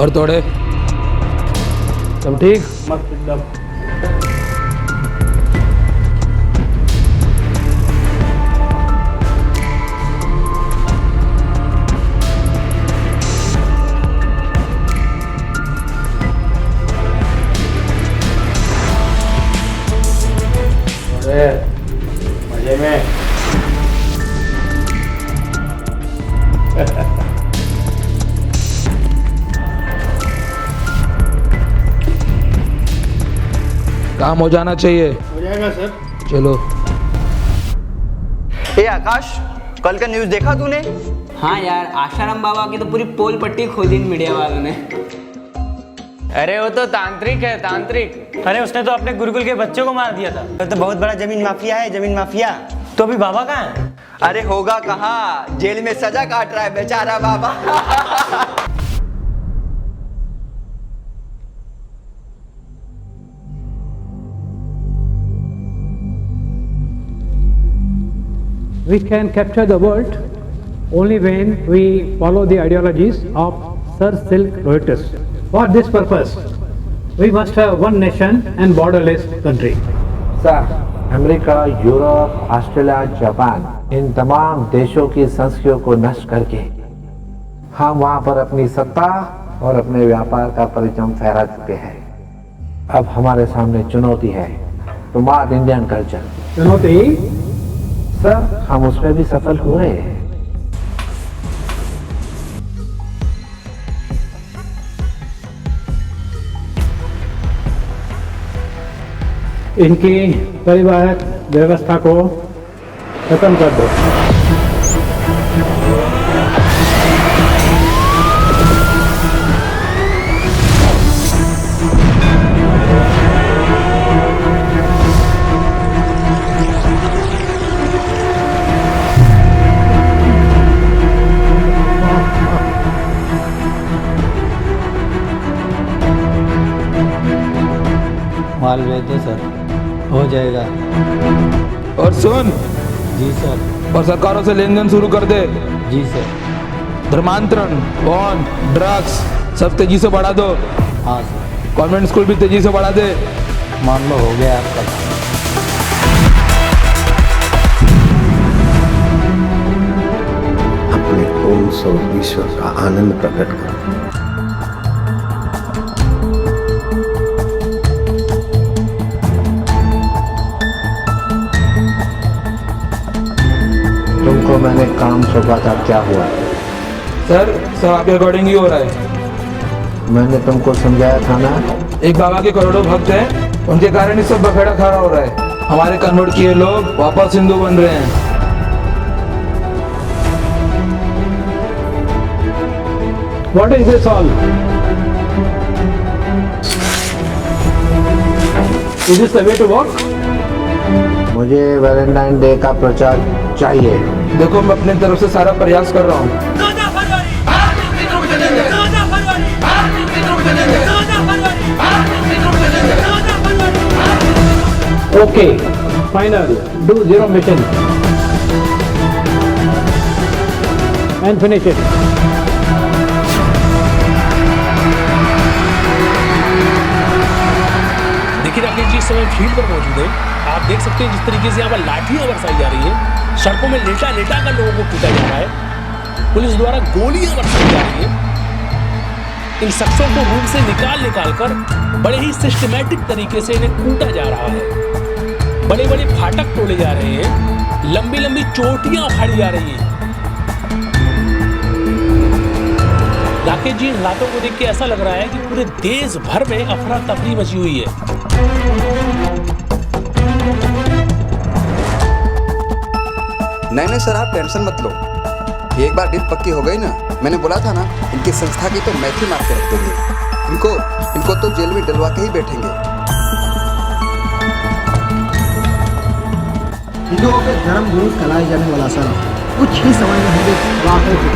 और थोड़े सब ठीक। मस्त एकदम। मजे में। काम हो जाना चाहिए। हो जाएगा सर। चलो। ए आकाश, कल का न्यूज़ देखा तूने? हाँ यार, आशाराम बाबा की तो पूरी पोल पट्टी खोल दी मीडिया वालों ने। अरे वो तो तांत्रिक है, तांत्रिक। अरे उसने तो अपने गुरुकुल के बच्चों को मार दिया था। तो बहुत बड़ा जमीन माफिया है, जमीन माफिया। तो अभी बाबा कहाँ है? अरे होगा कहाँ, जेल में सजा काट रहा है बेचारा बाबा। We can capture the world only when we follow the ideologies of Sir Silk Lotus. For this purpose, we must have one nation and borderless country. Sir, America, Europe, Australia, Japan, इन तमाम देशों की संस्कृतियों को नष्ट करके हम वहाँ पर अपनी सत्ता और अपने व्यापार का परचम फहरा चुके हैं। अब हमारे सामने चुनौती है, स्मार्ट इंडियन कल्चर। चुनौती? सर, हम उसमें भी सफल हुए हैं। इनकी परिवारक व्यवस्था को खत्म कर दो। माल भेज दो सर, हो जाएगा। और सुन। जी सर। और सरकारों से लेन देन शुरू कर दे। जी सर। धर्मांतरण, बॉन्ड, ड्रग्स सब तेजी से बढ़ा दो। हाँ सर। कॉन्वेंट स्कूल भी तेजी से बढ़ा दे। मान लो हो गया आपका। अपने ओम स्वरूप ईश्वर का आनंद प्रकट करो। तुमको मैंने काम सौंपा था, क्या हुआ? सर, सब आपके अकॉर्डिंग ही हो रहा है। मैंने तुमको समझाया था ना। एक बाबा के करोड़ों भक्त हैं, उनके कारण ही सब बखेड़ा खड़ा हो रहा है। हमारे कन्वर्ट किए लोग वापस हिंदू बन रहे हैं। What is this all? Is this the way to walk? मुझे वैलेंटाइन डे का प्रचार चाहिए। देखो, मैं अपनी तरफ से सारा प्रयास कर रहा हूँ। Okay, final. Do zero mission and finish it. देखिए राकेश जी, इस समय फील्ड पर मौजूद है। आप देख सकते हैं जिस तरीके से यहाँ पर लाठियां बरसाई जा रही है, सड़कों में लेटा लेटा कर लोगों को पीटा जा रहा है, पुलिस द्वारा गोलियां बरसाई जा रही है। इन शख्सों को रूम से निकाल कर बड़े ही सिस्टमैटिक तरीके से इन्हें कूटा जा रहा है। बड़े बड़े फाटक तोड़े जा रहे हैं, लंबी लंबी चोटियां उखाड़ी जा रही हैं। राकेश जी, इन हालातों को देख के ऐसा लग रहा है कि पूरे देश भर में अफरा तफरी मची हुई है। नहीं सर, आप टेंशन मत लो। एक बार डील पक्की हो गई ना, मैंने बोला था ना, इनकी संस्था की तो मैथी मार के रख देंगे। इनको तो जेल में डलवा के ही बैठेंगे। हिंदुओं के धर्म गुरु कहलाए जाने वाला सर कुछ ही समय में होंगे रातों की।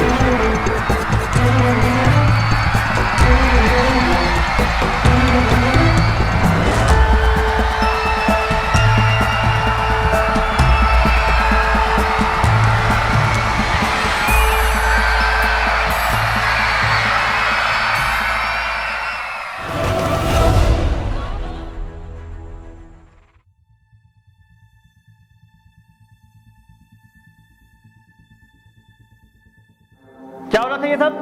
क्या हो रहा था ये सब?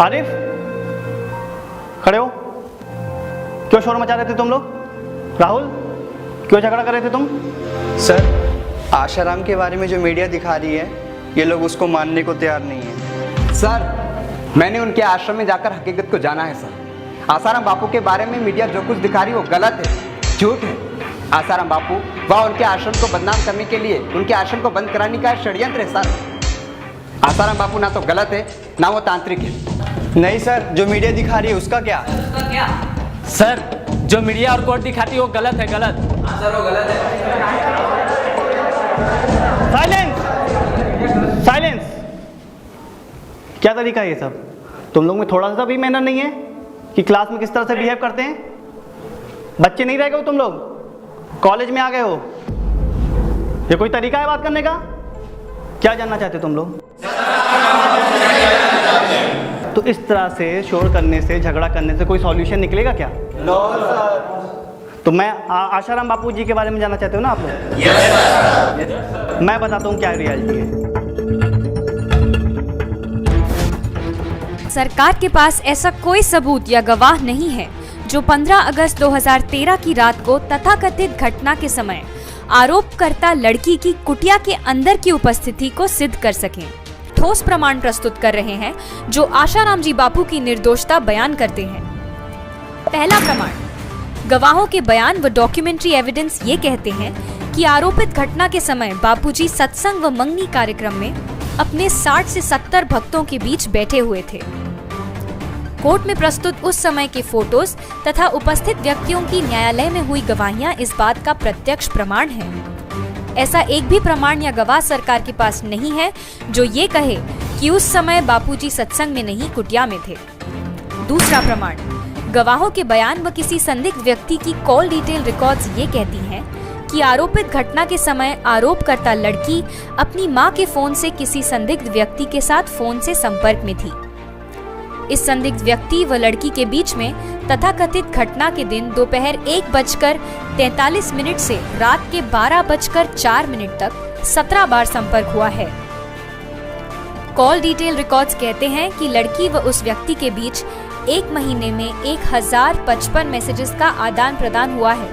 आरिफ, खड़े हो। क्यों शोर मचा रहे थे तुम लोग? राहुल, क्यों झगड़ा कर रहे थे तुम? सर, आशाराम के बारे में जो मीडिया दिखा रही है, ये लोग उसको मानने को तैयार नहीं है। सर, मैंने उनके आश्रम में जाकर हकीकत को जाना है सर। आसाराम बापू के बारे में मीडिया जो कुछ दिखा रही है वो गलत है, झूठ है। आसाराम बापू वह उनके आश्रम को बदनाम करने के लिए उनके आश्रम को बंद कराने का षड्यंत्र है सर। आसाराम बापू ना तो गलत है ना वो तांत्रिक है। नहीं सर, जो मीडिया दिखा रही है उसका क्या? सर, जो मीडिया और कोर्ट दिखाती है वो गलत है, गलत। सर वो गलत है। Silence, silence. क्या तरीका है ये सब? तुम लोग में थोड़ा सा भी मैनर नहीं है कि क्लास में किस तरह से बिहेव करते हैं? बच्चे नहीं रह गए हो तुम लोग, कॉलेज में आ गए हो। ये कोई तरीका है बात करने का? क्या जानना चाहते हो तुम लोग? तो इस तरह से शोर करने से, झगड़ा करने से कोई सॉल्यूशन निकलेगा क्या? No sir. तो मैं आशाराम बापू जी के बारे में जानना चाहते हो ना आप लोग? मैं बताता हूँ क्या रियलिटी है। सरकार के पास ऐसा कोई सबूत या गवाह नहीं है जो 15 अगस्त 2013 की रात को तथाकथित घटना के समय आरोपकर्ता लड़की की कुटिया के अंदर की उपस्थिति को सिद्ध कर सकें। ठोस प्रमाण प्रस्तुत कर रहे हैं जो आशाराम जी बापू की निर्दोषता बयान करते हैं। पहला प्रमाण, गवाहों के बयान व डॉक्यूमेंट्री एविडेंस ये कहते हैं कि आरोपित घटना के समय बापूजी सत्संग व मंगनी कार्यक्रम में अपने 60 से 70 भक्तों के बीच बैठे हुए थे। कोर्ट में प्रस्तुत उस समय के फोटोज तथा उपस्थित व्यक्तियों की न्यायालय में हुई गवाहियां इस बात का प्रत्यक्ष प्रमाण है। ऐसा एक भी प्रमाण या गवाह सरकार के पास नहीं है जो ये कहे कि उस समय बापूजी सत्संग में नहीं कुटिया में थे। दूसरा प्रमाण, गवाहों के बयान व किसी संदिग्ध व्यक्ति की कॉल डिटेल रिकॉर्ड्स ये कहती हैं कि आरोपित घटना के समय आरोपकर्ता लड़की अपनी मां के फोन से किसी संदिग्ध व्यक्ति के साथ फोन से संपर्क में थी। इस संदिग्ध व्यक्ति व लड़की के बीच में तथाकथित घटना के दिन दोपहर 1:43 से रात के 12:04 तक 17 बार संपर्क हुआ है। कॉल डिटेल रिकॉर्ड्स कहते हैं कि लड़की व उस व्यक्ति के बीच एक महीने में 1055 मैसेजेस का आदान प्रदान हुआ है।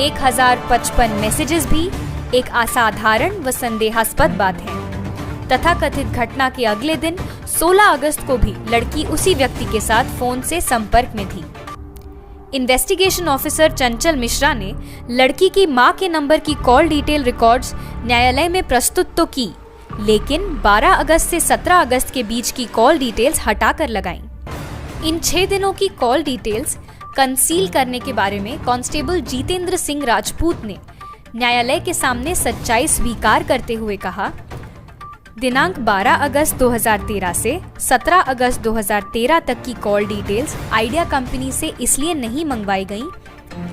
1055 मैसेजेस भी एक असाधारण व संदेहास्पद बात है। तथाकथित घटना के अगले दिन 16 अगस्त को भी लड़की उसी व्यक्ति के साथ फोन से संपर्क में थी। इन्वेस्टिगेशन ऑफिसर चंचल मिश्रा ने लड़की की मां के नंबर की कॉल डिटेल रिकॉर्ड्स न्यायालय में प्रस्तुत तो की, लेकिन 12 अगस्त से 17 अगस्त के बीच की कॉल डिटेल्स हटाकर लगाईं। इन 6 दिनों की कॉल डिटेल्स कंसील करने के बारे में कांस्टेबल जितेंद्र सिंह राजपूत ने न्यायालय के सामने सच्चाई स्वीकार करते हुए कहा, दिनांक 12 अगस्त 2013 से 17 अगस्त 2013 तक की कॉल डिटेल्स आइडिया कंपनी से इसलिए नहीं मंगवाई गईं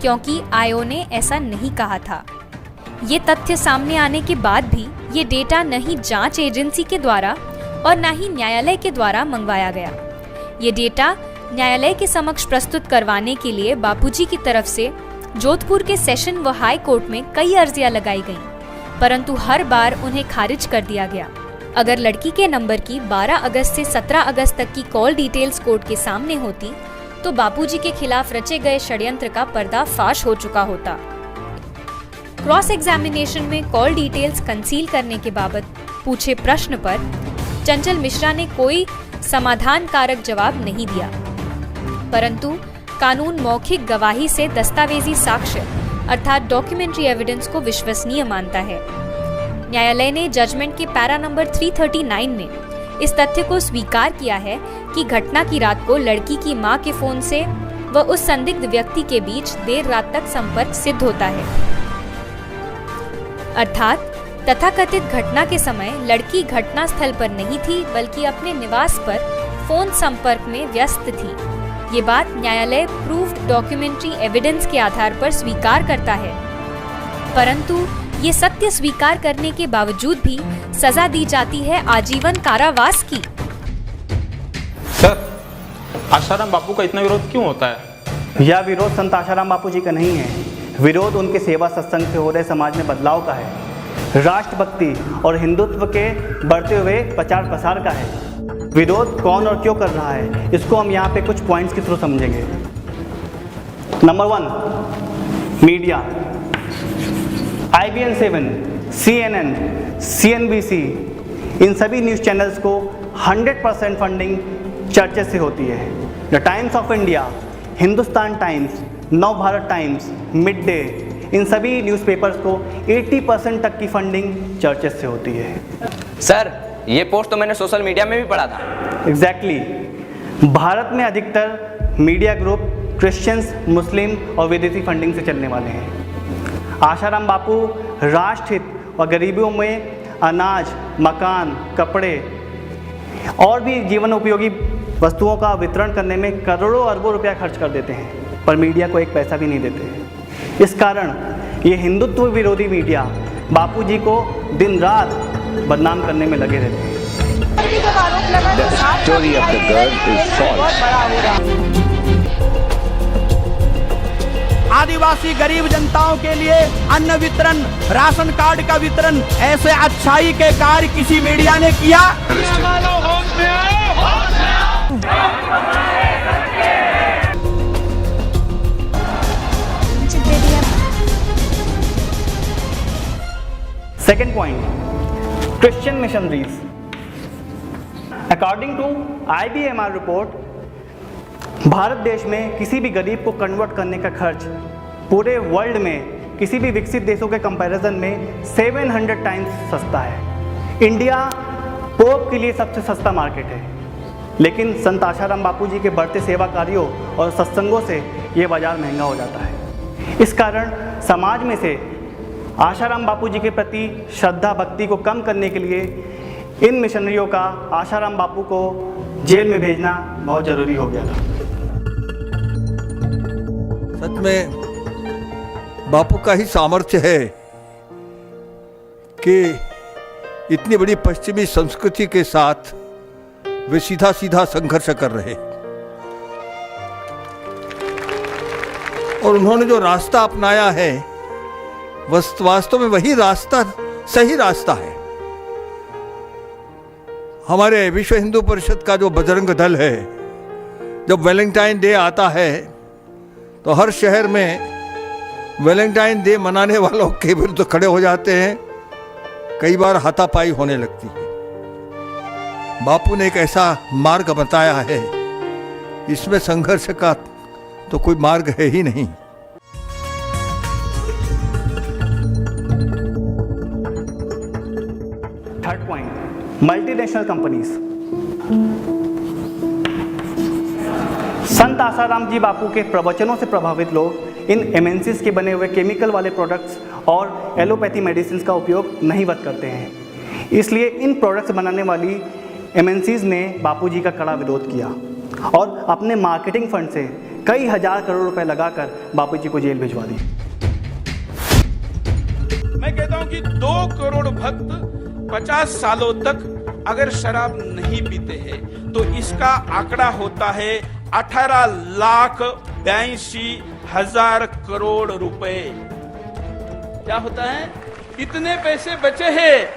क्योंकि आईओ ने ऐसा नहीं कहा था। ये तथ्य सामने आने के बाद भी ये डेटा न ही जांच एजेंसी के द्वारा और न ही न्यायालय के द्वारा मंगवाया गया। ये डेटा न्यायालय के समक्ष प्रस्तुत करवाने के लिए बापूजी की तरफ से जोधपुर के सेशन व हाई कोर्ट में कई अर्जियां लगाई गईं, परंतु हर बार उन्हें खारिज कर दिया गया। अगर लड़की के नंबर की 12 अगस्त से 17 अगस्त तक की कॉल डिटेल्स कोर्ट के सामने होती तो बापूजी के खिलाफ रचे गए षड्यंत्र का पर्दाफाश हो चुका होता। क्रॉस एग्जामिनेशन में कॉल डिटेल्स कंसील करने के बाबत पूछे प्रश्न पर चंचल मिश्रा ने कोई समाधान कारक जवाब नहीं दिया, परंतु कानून मौखिक गवाही से दस्तावेजी साक्ष्य अर्थात डॉक्यूमेंट्री एविडेंस को विश्वसनीय मानता है। न्यायालय ने जजमेंट के पैरा नंबर 339 में इस तथ्य को स्वीकार किया है कि घटना की रात को लड़की की मां के फोन से व उस संदिग्ध व्यक्ति के बीच देर रात तक संपर्क सिद्ध होता है, अर्थात तथाकथित घटना के समय लड़की घटना स्थल पर नहीं थी बल्कि अपने निवास पर फोन संपर्क में व्यस्त थी। ये बात न्यायालय प्रूफ्ड डॉक्यूमेंट्री एविडेंस के आधार पर स्वीकार करता है, परंतु ये सत्य स्वीकार करने के बावजूद भी सजा दी जाती है आजीवन कारावास की। सर, आशाराम बापू का इतना विरोध क्यों होता है? यह विरोध संत आशाराम बापू जी का नहीं है, विरोध उनके सेवा सत्संग से हो रहे समाज में बदलाव का है। राष्ट्रभक्ति और हिंदुत्व के बढ़ते हुए प्रचार प्रसार का है। विरोध कौन और क्यों कर रहा है, इसको हम यहाँ पे कुछ पॉइंट्स के थ्रू समझेंगे। Number 1, media. IBN7, CNN, CNBC, इन सभी न्यूज़ चैनल्स को 100% फंडिंग चर्चेस से होती है। The times of India, Hindustan times, नव भारत टाइम्स, मिड डे, इन सभी न्यूज़पेपर्स को 80% तक की फंडिंग चर्चेस से होती है। सर, ये पोस्ट तो मैंने सोशल मीडिया में भी पढ़ा था। एग्जैक्टली। भारत में अधिकतर मीडिया ग्रुप क्रिश्चियंस, मुस्लिम और विदेशी फंडिंग से चलने वाले हैं। आशाराम बापू राष्ट्र हित और गरीबों में अनाज, मकान, कपड़े और भी जीवन उपयोगी वस्तुओं का वितरण करने में करोड़ों अरबों रुपया खर्च कर देते हैं, पर मीडिया को एक पैसा भी नहीं देते हैं। इस कारण ये हिंदुत्व विरोधी मीडिया बापू जी को दिन रात बदनाम करने में लगे रहते हैं। आदिवासी गरीब जनताओं के लिए अन्न वितरण, राशन कार्ड का वितरण, ऐसे अच्छाई के कार्य किसी मीडिया ने किया? Second point, Christian missionaries. According to IBMR report, Bharat देश में किसी भी गरीब को कन्वर्ट करने का खर्च पूरे वर्ल्ड में किसी भी विकसित देशों के कंपैरिजन में 700 टाइम्स सस्ता है। इंडिया पोप के लिए सबसे सस्ता मार्केट है, लेकिन संत आशाराम बापू जी के बढ़ते सेवा कार्यों और सत्संगों से ये बाजार महंगा हो जाता है। इस कारण समाज में से आशाराम बापू जी के प्रति श्रद्धा भक्ति को कम करने के लिए इन मिशनरियों का आशाराम बापू को जेल में भेजना बहुत ज़रूरी हो गया था। सच में बापू का ही सामर्थ्य है कि इतनी बड़ी पश्चिमी संस्कृति के साथ वे सीधा सीधा संघर्ष कर रहे, और उन्होंने जो रास्ता अपनाया है वास्तव में वही रास्ता सही रास्ता है। हमारे विश्व हिंदू परिषद का जो बजरंग दल है, जब वैलेंटाइन डे आता है तो हर शहर में वैलेंटाइन डे मनाने वालों के विरुद्ध खड़े हो जाते हैं। कई बार हाथापाई होने लगती है। बापू ने एक ऐसा मार्ग बताया है, इसमें संघर्ष का तो कोई मार्ग है ही नहीं। Third point, multinational companies. संत आसाराम जी बापू के प्रवचनों से प्रभावित लोग इन MNCs के बने हुए केमिकल वाले प्रोडक्ट्स और एलोपैथी मेडिसिन का उपयोग नहीं वत करते हैं। इसलिए इन प्रोडक्ट्स बनाने वाली MNCs ने बापू जी का कड़ा विरोध किया और अपने मार्केटिंग फंड से कई हजार करोड़ रुपए लगाकर बापू जी को जेल भिजवा दी। मैं कहता हूं कि 2 करोड़ भक्त 50 सालों तक अगर शराब नहीं पीते हैं तो इसका आंकड़ा होता है 18,82,000 करोड़ रुपए। क्या होता है? इतने पैसे बचे हैं।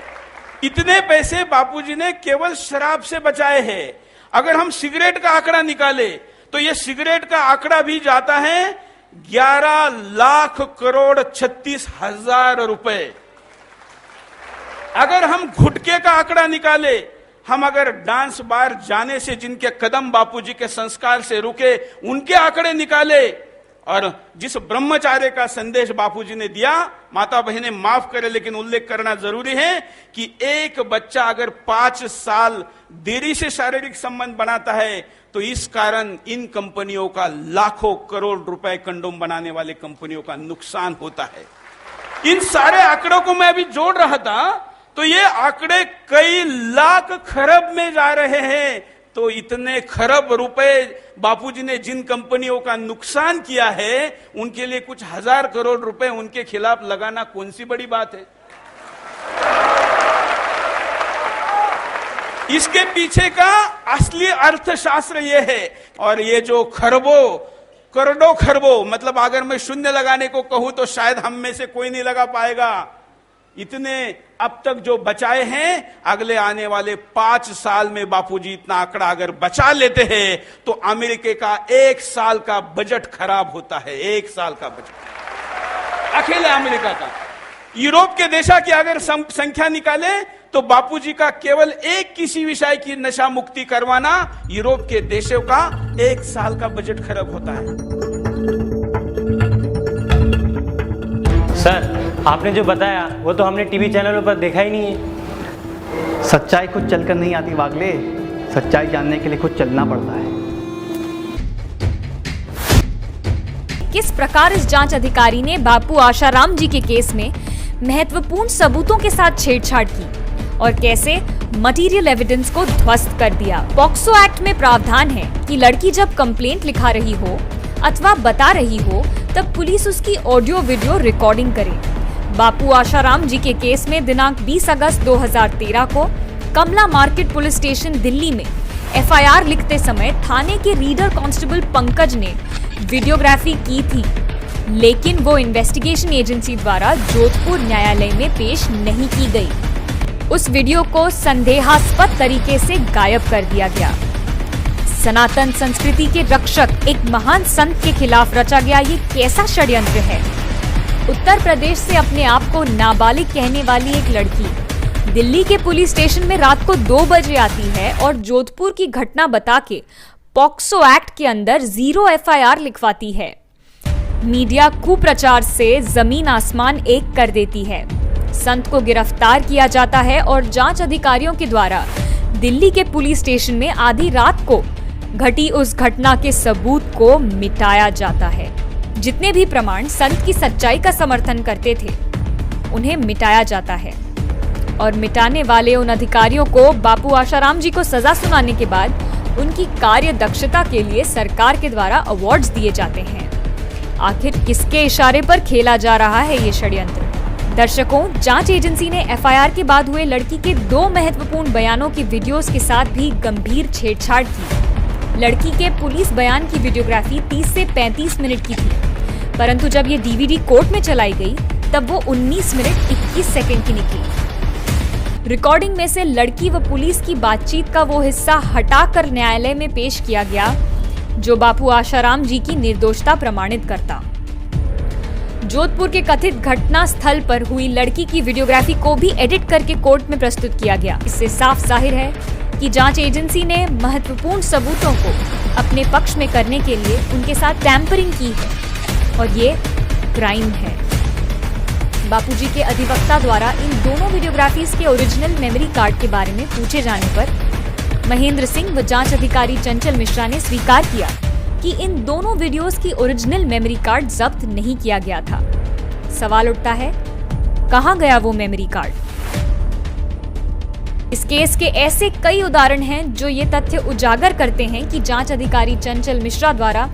इतने पैसे बापूजी ने केवल शराब से बचाए हैं। अगर हम सिगरेट का आंकड़ा निकाले तो ये सिगरेट का आंकड़ा भी जाता है 11,36,36,000 रुपए। अगर हम गुटखे का आंकड़ा निकाले, हम अगर डांस बार जाने से जिनके कदम बापूजी के संस्कार से रुके उनके आंकड़े निकाले, और जिस ब्रह्मचार्य का संदेश बापूजी ने दिया, माता बहनें माफ करें लेकिन उल्लेख करना जरूरी है कि एक बच्चा अगर 5 साल देरी से शारीरिक संबंध बनाता है तो इस कारण इन कंपनियों का लाखों करोड़ रुपए कंडोम बनाने वाले कंपनियों का नुकसान होता है। इन सारे आंकड़ों को मैं अभी जोड़ रहा था तो ये आंकड़े कई लाख खरब में जा रहे हैं। तो इतने खरब रुपए बापूजी ने जिन कंपनियों का नुकसान किया है उनके लिए कुछ हजार करोड़ रुपए उनके खिलाफ लगाना कौन सी बड़ी बात है? इसके पीछे का असली अर्थशास्त्र ये है। और ये जो करोड़ों खरबों, मतलब अगर मैं शून्य लगाने को कहूं तो शायद हम में से कोई नहीं लगा पाएगा। इतने अब तक जो बचाए हैं, अगले आने वाले 5 साल में बापूजी इतना आंकड़ा अगर बचा लेते हैं तो अमेरिका का 1 साल का बजट खराब होता है। 1 साल का बजट अकेले अमेरिका का। यूरोप के देशों की अगर संख्या निकाले तो बापूजी का केवल एक किसी विषय की नशा मुक्ति करवाना यूरोप के देशों का 1 साल का बजट खराब होता है। सर, आपने जो बताया वो तो हमने टीवी चैनलों पर देखा ही नहीं है। सच्चाई खुद चलकर नहीं आती वागले, सच्चाई जानने के लिए खुद चलना पड़ता है। किस प्रकार इस जांच अधिकारी ने बापू आशाराम जी के केस में महत्वपूर्ण सबूतों के साथ छेड़छाड़ की और कैसे मटेरियल एविडेंस को ध्वस्त कर दिया। पॉक्सो एक्ट में प्रावधान है कि लड़की जब कंप्लेंट लिखा रही हो अथवा बता रही हो तब पुलिस उसकी ऑडियो वीडियो रिकॉर्डिंग करे। बापू आशाराम जी के केस में दिनांक 20 अगस्त 2013 को कमला मार्केट पुलिस स्टेशन दिल्ली में एफआईआर लिखते समय थाने के रीडर कांस्टेबल पंकज ने वीडियोग्राफी की थी, लेकिन वो इन्वेस्टिगेशन एजेंसी द्वारा जोधपुर न्यायालय में पेश नहीं की गई। उस वीडियो को संदेहास्पद तरीके से गायब कर दिया गया। सनातन संस्कृति के रक्षक एक महान संत के खिलाफ रचा गया ये कैसा षड्यंत्र है। उत्तर प्रदेश से अपने आप को नाबालिग कहने वाली एक लड़की दिल्ली के पुलिस स्टेशन में रात को 2 बजे आती है और जोधपुर की घटना बता के पॉक्सो एक्ट के अंदर 0 एफआईआर लिखवाती है। मीडिया कुप्रचार से जमीन आसमान एक कर देती है। संत को गिरफ्तार किया जाता है और जांच अधिकारियों के द्वारा दिल्ली के पुलिस स्टेशन में आधी रात को घटी उस घटना के सबूत को मिटाया जाता है। जितने भी प्रमाण संत की सच्चाई का समर्थन करते थे उन्हें मिटाया जाता है और मिटाने वाले उन अधिकारियों को बापू आशाराम जी को सजा सुनाने के बाद उनकी कार्य दक्षता के लिए सरकार के द्वारा अवार्ड्स दिए जाते हैं। आखिर किसके इशारे पर खेला जा रहा है ये षड्यंत्र? दर्शकों, जांच एजेंसी ने एफआईआर के बाद हुए लड़की के 2 महत्वपूर्ण बयानों की वीडियोस के साथ भी गंभीर छेड़छाड़ की। लड़की के पुलिस बयान की वीडियोग्राफी 30 से 35 मिनट की थी, परंतु जब ये डीवीडी कोर्ट में चलाई गई तब वो 19 मिनट 21 सेकंड की निकली। रिकॉर्डिंग में से लड़की व पुलिस की बातचीत का वो हिस्सा हटाकर न्यायालय में पेश किया गया जो बापू आशाराम जी की निर्दोषता प्रमाणित करता। जोधपुर के कथित घटना स्थल पर हुई लड़की की वीडियोग्राफी को भी एडिट करके कोर्ट में प्रस्तुत किया गया। इससे साफ जाहिर है कि जांच एजेंसी ने महत्वपूर्ण सबूतों को अपने पक्ष में करने के लिए उनके साथ टैंपरिंग की है और ये क्राइम है। बापूजी के अधिवक्ता द्वारा इन दोनों वीडियोग्राफीज के ओरिजिनल मेमोरी कार्ड के बारे में पूछे जाने पर महेंद्र सिंह व जांच अधिकारी चंचल मिश्रा ने स्वीकार किया कि इन दोनों वीडियोस की ओरिजिनल मेमोरी कार्ड जब्त नहीं किया गया था। सवाल उठता है, कहां गया वो मेमोरी कार्ड? इस केस के ऐसे कई उदाहरण हैं जो ये तथ्य उजागर करते हैं कि जांच अधिकारी चंचल मिश्रा द्वारा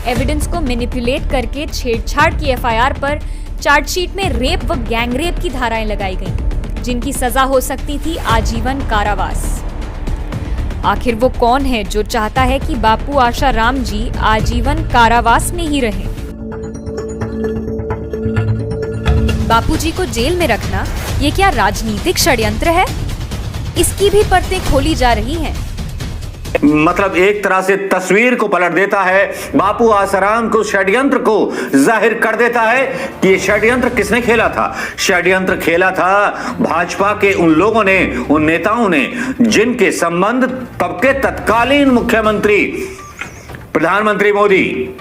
एविडेंस को मैनिपुलेट करके छेड़छाड़ की एफआईआर पर चार्जशीट में रेप व गैंगरेप की धाराएं लगाई गईं, जिनकी सजा हो सकती थी आजीवन कारावास। आखिर वो कौन है जो चाहता है कि बापू आशाराम जी आजीवन कारावास में ही रहें? बापूजी को जेल में रखना ये क्या राजनीतिक षड्यंत्र है? इसकी भी परतें खोली जा रही हैं। मतलब एक तरह से तस्वीर को पलट देता है, बापू आसाराम को षड्यंत्र को जाहिर कर देता है कि ये षड्यंत्र किसने खेला था। षड्यंत्र खेला था भाजपा के उन लोगों ने, उन नेताओं ने जिनके संबंध तब के तत्कालीन मुख्यमंत्री प्रधानमंत्री मोदी,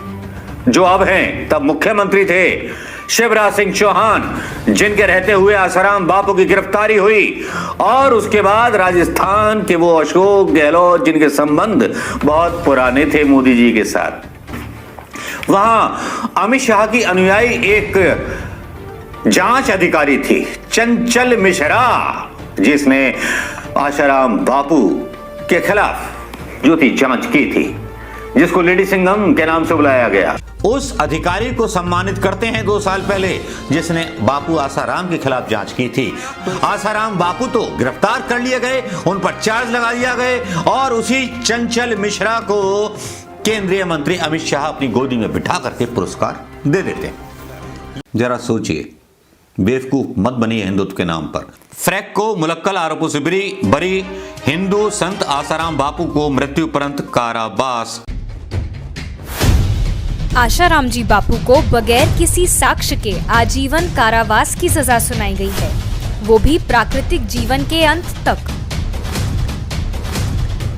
जो अब हैं तब मुख्यमंत्री थे, शिवराज सिंह चौहान, जिनके रहते हुए आसाराम बापू की गिरफ्तारी हुई, और उसके बाद राजस्थान के वो अशोक गहलोत, जिनके संबंध बहुत पुराने थे मोदी जी के साथ। वहां अमित शाह की अनुयायी एक जांच अधिकारी थी चंचल मिश्रा, जिसने आसाराम बापू के खिलाफ जो थी जांच की थी, जिसको लेडी सिंघम के नाम से बुलाया गया। उस अधिकारी को सम्मानित करते हैं 2 साल पहले, जिसने बापू आसाराम के खिलाफ जांच की थी। आसाराम बापू तो गिरफ्तार कर लिए गए, उन पर चार्ज लगा दिया गए, और उसी चंचल मिश्रा को केंद्रीय मंत्री अमित शाह अपनी गोदी में बिठा करके पुरस्कार दे देते हैं। जरा सोचिए, बेवकूफ मत बनिए हिंदुत्व के नाम पर। फ्रैक को मुलक्कल आरोपों से बरी हिंदू संत आसाराम बापू को मृत्युपरंत कारावास। आशाराम जी बापू को बगैर किसी साक्ष्य के आजीवन कारावास की सजा सुनाई गई है, वो भी प्राकृतिक जीवन के अंत तक।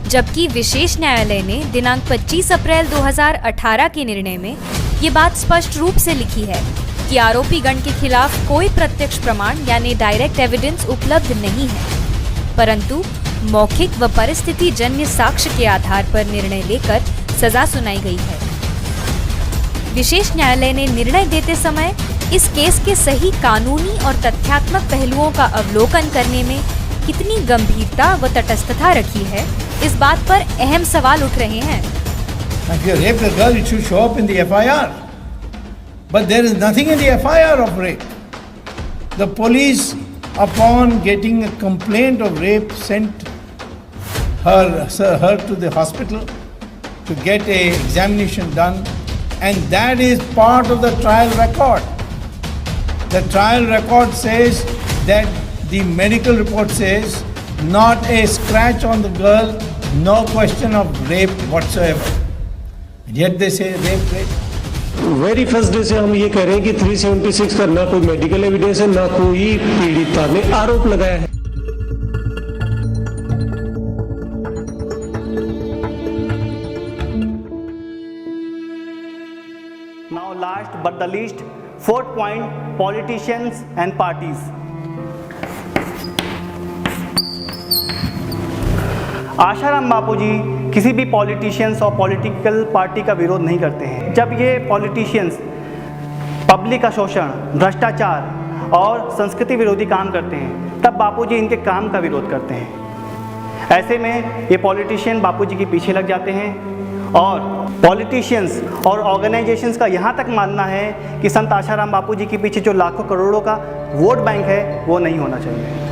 जबकि विशेष न्यायालय ने दिनांक 25 अप्रैल 2018 के निर्णय में ये बात स्पष्ट रूप से लिखी है कि आरोपी गण के खिलाफ कोई प्रत्यक्ष प्रमाण यानी डायरेक्ट एविडेंस उपलब्ध नहीं है, परंतु मौखिक व परिस्थिति जन्य साक्ष्य के आधार पर निर्णय लेकर सजा सुनाई गई है। विशेष न्यायालय ने निर्णय देते समय इस केस के सही कानूनी और तथ्यात्मक पहलुओं का अवलोकन करने में कितनी गंभीरता व तटस्थता रखी है, इस बात पर अहम सवाल उठ रहे हैं। If you raped a girl, it should show up in the FIR. But there is nothing in the FIR of rape. The police, upon getting a complaint of rape, sent her to the hospital to get an examination done, and that is part of the trial record. The trial record says that the medical report says not a scratch on the girl, no question of rape whatsoever. Yet they say rape. Very first day से हम ये कह रहे हैं कि 376 का ना कोई मेडिकल एविडेंस है, ना कोई पीड़िता ने आरोप लगाया है। Now last but the least, fourth point, politicians and parties. Asaram बापूजी किसी भी पॉलिटिशियंस और पॉलिटिकल पार्टी का विरोध नहीं करते हैं। जब ये पॉलिटिशियंस पब्लिक का शोषण, भ्रष्टाचार और संस्कृति विरोधी काम करते हैं, तब बापूजी इनके काम का विरोध करते हैं। ऐसे में ये पॉलिटिशियन बापूजी के पीछे लग जाते हैं और पॉलिटिशियंस और ऑर्गेनाइजेशंस का यहाँ तक मानना है कि संत आशाराम बापूजी के पीछे जो लाखों करोड़ों का वोट बैंक है वो नहीं होना चाहिए।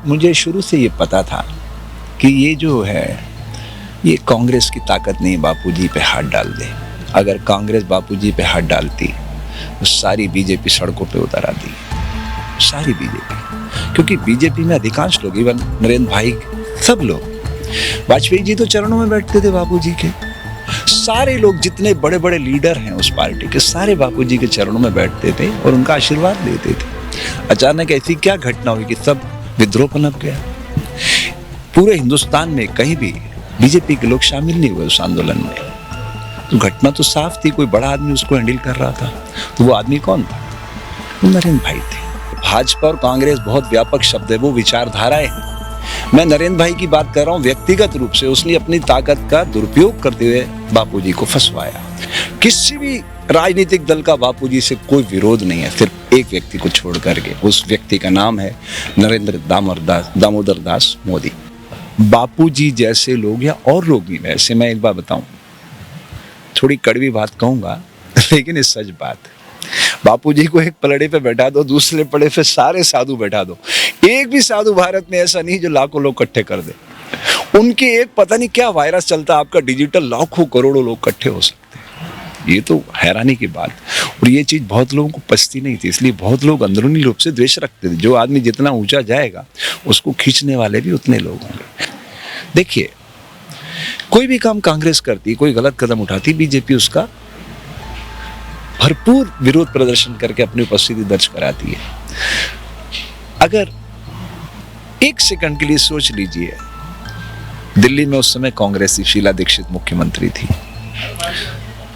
मुझे शुरू से ये पता था कि ये जो है ये कांग्रेस की ताकत नहीं बापूजी पे हाथ डाल दे। अगर कांग्रेस बापूजी पे हाथ डालती तो सारी बीजेपी सड़कों पे उतर आती, सारी बीजेपी। क्योंकि बीजेपी में अधिकांश लोग, इवन नरेंद्र भाई, सब लोग, वाजपेयी जी तो चरणों में बैठते थे बापूजी के। सारे लोग जितने बड़े बड़े लीडर हैं उस पार्टी के, सारे बापूजी के चरणों में बैठते थे और उनका आशीर्वाद लेते थे। अचानक ऐसी क्या घटना हुई कि सब विद्रोह पनप गया? पूरे हिंदुस्तान में कहीं भी बीजेपी के लोग शामिल नहीं हुए उस आंदोलन में। तो घटना तो साफ थी, कोई बड़ा आदमी उसको हैंडल कर रहा था। तो वो आदमी कौन था? वो नरेंद्र भाई थे। भाजपा और कांग्रेस बहुत व्यापक शब्द है, वो विचारधाराएं हैं। मैं नरेंद्र भाई की बात कर रहा हूँ व्यक्तिगत रूप से। उसने अपनी ताकत का दुरुपयोग करते हुए बापूजी को फंसवाया। किसी भी राजनीतिक दल का बापूजी से कोई विरोध नहीं है, सिर्फ एक व्यक्ति को छोड़ करके। उस व्यक्ति का नाम है नरेंद्र दामोदर दास मोदी। बापूजी जैसे लोग या और लोग भी, वैसे मैं एक बात बताऊं, थोड़ी कड़वी बात कहूंगा लेकिन ये सच बात है। बापूजी को एक पलड़े पे बैठा दो, दूसरे पलड़े पे सारे साधु बैठा दो, एक भी साधु भारत में ऐसा नहीं जो लाखों लोग इकट्ठे कर दे। उनके एक पता नहीं क्या वायरस चलता, आपका डिजिटल लाखों करोड़ों लोग इकट्ठे हो सकते हैं। ये तो हैरानी की बात। और ये चीज बहुत लोगों को पचती नहीं थी, इसलिए बहुत लोग अंदरूनी रूप से द्वेष रखते थे। जो आदमी जितना ऊंचा जाएगा उसको खींचने वाले भी उतने लोग होंगे। देखिए, कोई भी काम कांग्रेस करती, कोई गलत कदम उठाती, बीजेपी उसका भरपूर विरोध प्रदर्शन करके अपनी उपस्थिति दर्ज कराती है। अगर एक सेकंड के लिए सोच लीजिए, दिल्ली में उस समय कांग्रेस की शीला दीक्षित मुख्यमंत्री थी,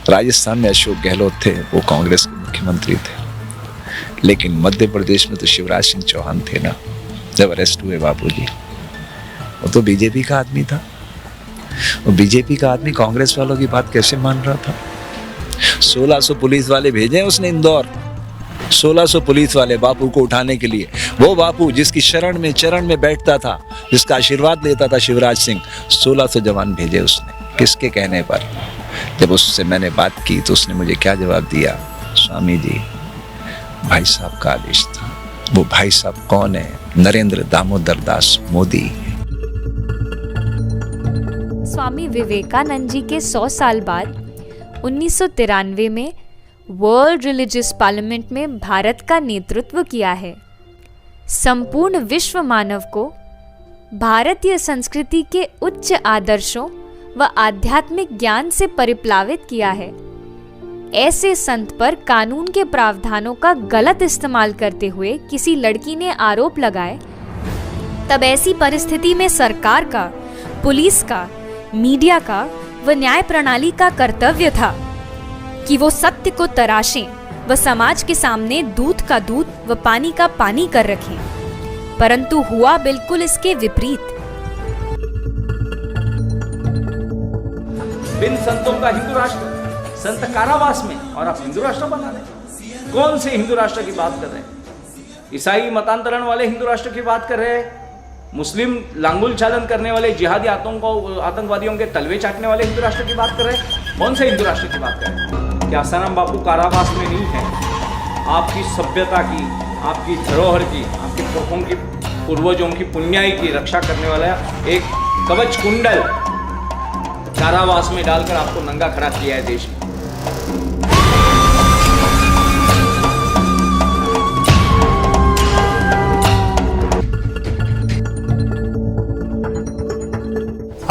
राजस्थान में अशोक गहलोत थे, वो कांग्रेस के मुख्यमंत्री थे, लेकिन मध्य प्रदेश में तो शिवराज सिंह चौहान थे ना, जब अरेस्ट हुए बापूजी। वो तो बीजेपी का आदमी था। और बीजेपी का आदमी कांग्रेस वालों की बात कैसे मान रहा था? 1600 पुलिस वाले भेजे उसने इंदौर, 1600 पुलिस वाले बापू को उठाने के लिए। वो बापू जिसकी शरण में चरण में बैठता था, जिसका आशीर्वाद लेता था शिवराज सिंह, 1600 जवान भेजे उसने। किसके कहने पर? जब उससे मैंने बात की तो उसने मुझे क्या जवाब दिया? स्वामी जी, भाई साहब का आदेश था। वो भाई साहब कौन है? नरेंद्र दामोदर दास मोदी। स्वामी विवेकानंद जी के 100 साल बाद 1993 में वर्ल्ड रिलीजियस पार्लियामेंट में भारत का नेतृत्व किया है। संपूर्ण विश्व मानव को भारतीय संस्कृति के उच्च आदर्शों व आध्यात्मिक ज्ञान से परिप्लावित किया है। ऐसे संत पर कानून के प्रावधानों का गलत इस्तेमाल करते हुए किसी लड़की ने आरोप लगाए, तब ऐसी परिस्थिति में सरकार का, पुलिस का, मीडिया का व न्याय प्रणाली का कर्तव्य था कि वो सत्य को तराशें व समाज के सामने दूध का दूध व पानी का पानी कर रखें, परंतु हुआ बिल्कुल इसके विपरीत। बिन संतों का हिंदू राष्ट्र, संत कारावास में, और आप हिंदू राष्ट्र बना रहे। कौन से हिंदू राष्ट्र की बात कर रहे हैं? ईसाई मतांतरण वाले हिंदू राष्ट्र की बात कर रहे हैं? मुस्लिम लांगुल चालन करने वाले जिहादी आतंकवादियों के तलवे चाटने वाले हिंदू राष्ट्र की बात कर रहे हैं? कौन से हिंदू राष्ट्र की बात कर रहे हैं? क्या आसाराम बापू कारावास में नहीं है? आपकी सभ्यता की, आपकी धरोहर की, आपके पूर्वजों की पुण्याई की रक्षा करने वाला एक कवच कुंडल कारावास में डालकर आपको नंगा खड़ा किया है देश में।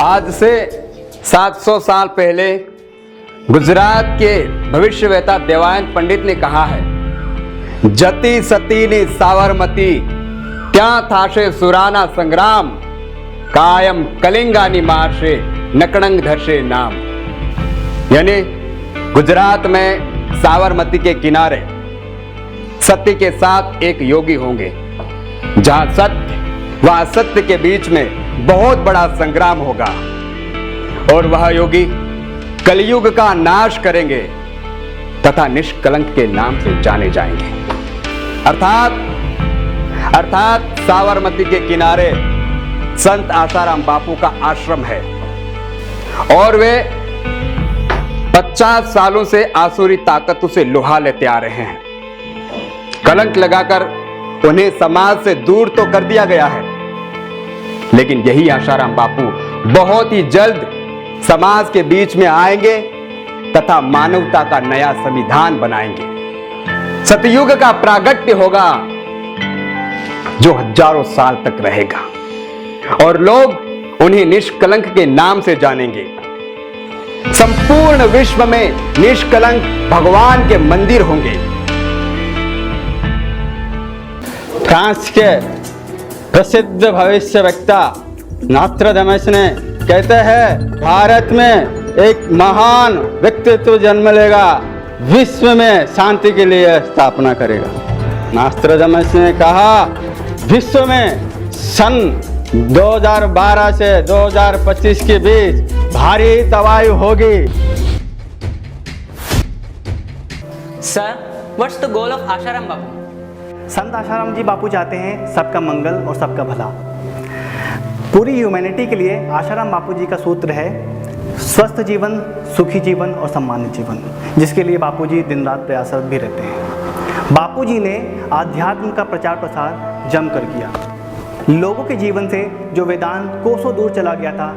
आज से 700 साल पहले गुजरात के भविष्यवेता देवायन पंडित ने कहा है, जति सती ने साबरमती त्या थाशे सुराना संग्राम, कायम कलिंगानी मार्शे नकड़ंग धरशे नाम। यानी गुजरात में साबरमती के किनारे सत्य के साथ एक योगी होंगे, जहां सत्य व असत्य के बीच में बहुत बड़ा संग्राम होगा, और वह योगी कलयुग का नाश करेंगे तथा निष्कलंक के नाम से जाने जाएंगे। अर्थात साबरमती के किनारे संत आसाराम बापू का आश्रम है, और वे 50 सालों से आसुरी ताकतों से लोहा लेते आ रहे हैं। कलंक लगाकर उन्हें समाज से दूर तो कर दिया गया है, लेकिन यही आसाराम बापू बहुत ही जल्द समाज के बीच में आएंगे तथा मानवता का नया संविधान बनाएंगे। सतयुग का प्रागट्य होगा जो हजारों साल तक रहेगा, और लोग उन्हें निष्कलंक के नाम से जानेंगे। संपूर्ण विश्व में निष्कलंक भगवान के मंदिर होंगे। फ्रांस के प्रसिद्ध भविष्य वक्ता नॉस्ट्राडामस ने कहते हैं, भारत में एक महान व्यक्तित्व जन्म लेगा, विश्व में शांति के लिए स्थापना करेगा। नॉस्ट्राडामस ने कहा, विश्व में सन 2012 से 2025 के बीच भारी तबाही होगी। Sir, what's the goal of Asaram Bapu? Sant Asaram जी बापू चाहते हैं सबका मंगल और सबका भला। पूरी ह्यूमैनिटी के लिए आसाराम बापू जी का सूत्र है, स्वस्थ जीवन, सुखी जीवन और सम्मानित जीवन, जिसके लिए बापू जी दिन रात प्रयासरत भी रहते हैं। बापू जी ने आध्यात्म का प्रचार प्रसार जमकर किया। लोगों के जीवन से जो वेदांत कोसों दूर चला गया था,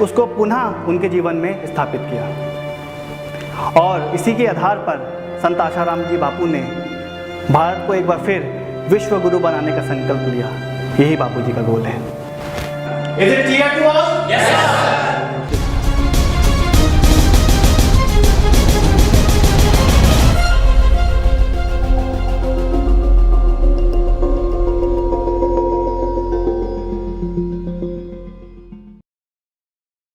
उसको पुनः उनके जीवन में स्थापित किया, और इसी के आधार पर संत आसाराम जी बापू ने भारत को एक बार फिर विश्व गुरु बनाने का संकल्प लिया। यही बापू जी का गोल है। Is it clear to all? Yes, sir.